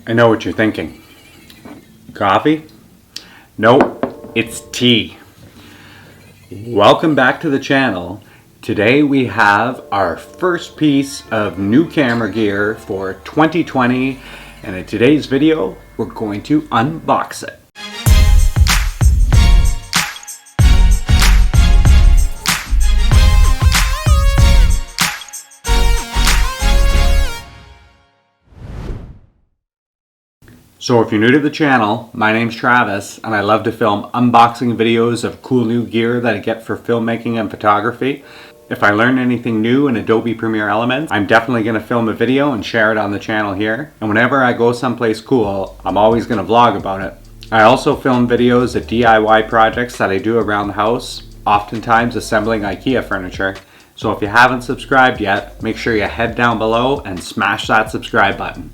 I know what you're thinking. Coffee? Nope, it's tea. Welcome back to the channel. Today we have our first piece of new camera gear for 2020, and in today's video we're going to unbox it. So if you're new to the channel, my name's Travis and I love to film unboxing videos of cool new gear that I get for filmmaking and photography. If I learn anything new in Adobe Premiere Elements, I'm definitely going to film a video and share it on the channel here. And whenever I go someplace cool, I'm always going to vlog about it. I also film videos of DIY projects that I do around the house, oftentimes assembling IKEA furniture. So if you haven't subscribed yet, make sure you head down below and smash that subscribe button.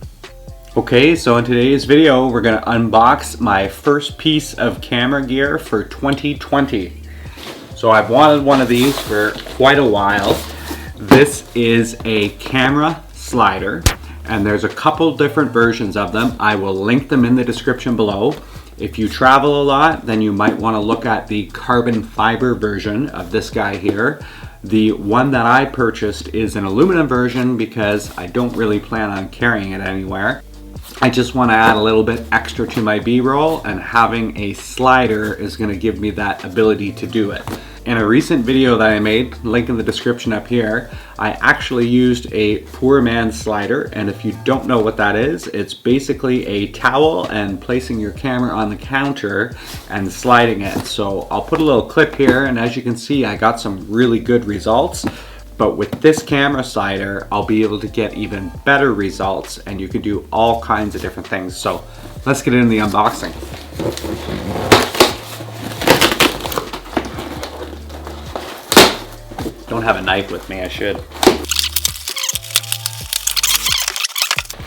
Okay, so in today's video, we're going to unbox my first piece of camera gear for 2020. So I've wanted one of these for quite a while. This is a camera slider, and there's a couple different versions of them. I will link them in the description below. If you travel a lot, then you might want to look at the carbon fiber version of this guy here. The one that I purchased is an aluminum version because I don't really plan on carrying it anywhere. I just want to add a little bit extra to my B-roll, and having a slider is going to give me that ability to do it. In a recent video that I made, link in the description up here, I actually used a poor man's slider, and if you don't know what that is, it's basically a towel and placing your camera on the counter and sliding it. So I'll put a little clip here, and as you can see, I got some really good results. But with this camera slider, I'll be able to get even better results, and you can do all kinds of different things. So let's get into the unboxing. Don't have a knife with me, I should.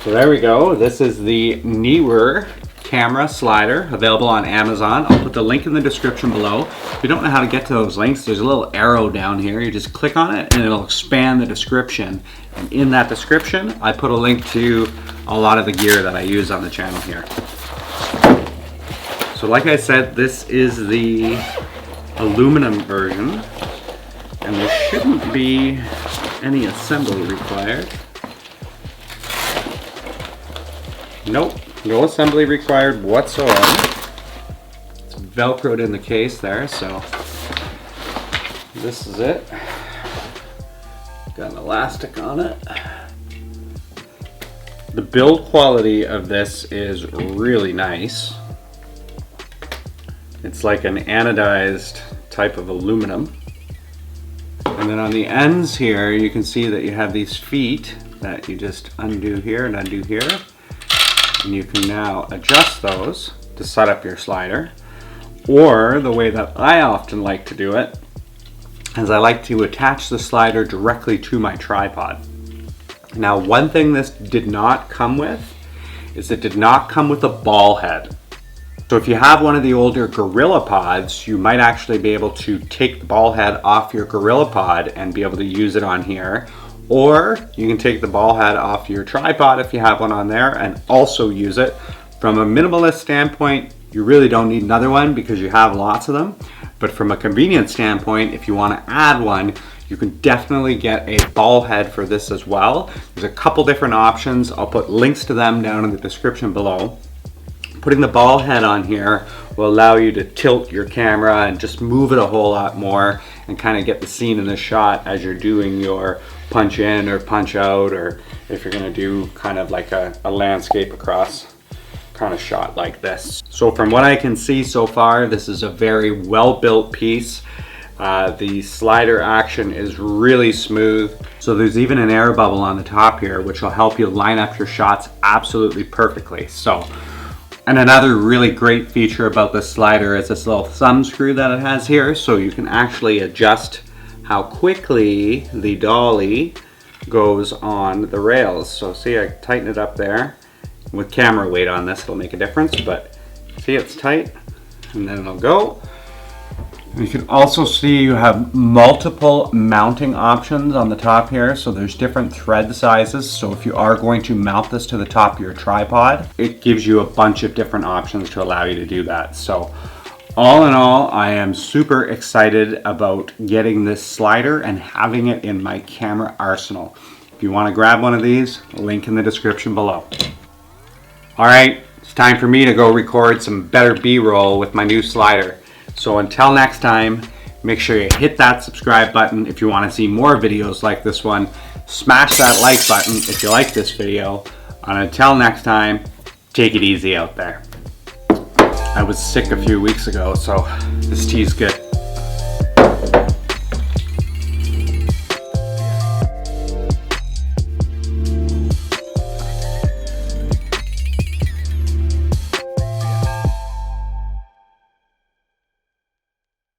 So there we go. This is the Neewer camera slider, available on Amazon. I'll put the link in the description below. If you don't know how to get to those links, there's a little arrow down here. You just click on it and it'll expand the description. And in that description, I put a link to a lot of the gear that I use on the channel here. So like I said, this is the aluminum version, and there shouldn't be any assembly required. Nope. No assembly required whatsoever. It's velcroed in the case there, so this is it. Got an elastic on it. The build quality of this is really nice. It's like an anodized type of aluminum. And then on the ends here, you can see that you have these feet that you just undo here and undo here. And you can now adjust those to set up your slider. Or the way that I often like to do it is I like to attach the slider directly to my tripod. Now, one thing this did not come with is it did not come with a ball head. So if you have one of the older GorillaPods, you might actually be able to take the ball head off your GorillaPod and be able to use it on here. Or you can take the ball head off your tripod if you have one on there and also use it. From a minimalist standpoint, you really don't need another one because you have lots of them. But from a convenience standpoint, if you want to add one, you can definitely get a ball head for this as well. There's a couple different options. I'll put links to them down in the description below. Putting the ball head on here will allow you to tilt your camera and just move it a whole lot more and kind of get the scene in the shot as you're doing your punch in or punch out, or if you're going to do kind of like a landscape across kind of shot like this. So from what I can see so far, this is a very well built piece. The slider action is really smooth. So there's even an air bubble on the top here, which will help you line up your shots absolutely perfectly. So, and another really great feature about this slider is this little thumb screw that it has here, so you can actually adjust how quickly the dolly goes on the rails. So see, I tighten it up there. With camera weight on this, it'll make a difference, but see, it's tight, and then it'll go. You can also see you have multiple mounting options on the top here. So there's different thread sizes. So if you are going to mount this to the top of your tripod, it gives you a bunch of different options to allow you to do that. So all in all, I am super excited about getting this slider and having it in my camera arsenal. If you want to grab one of these, link in the description below. All right, it's time for me to go record some better B-roll with my new slider. So until next time, make sure you hit that subscribe button if you want to see more videos like this one. Smash that like button if you like this video. And until next time, take it easy out there. I was sick a few weeks ago, so this tea's good.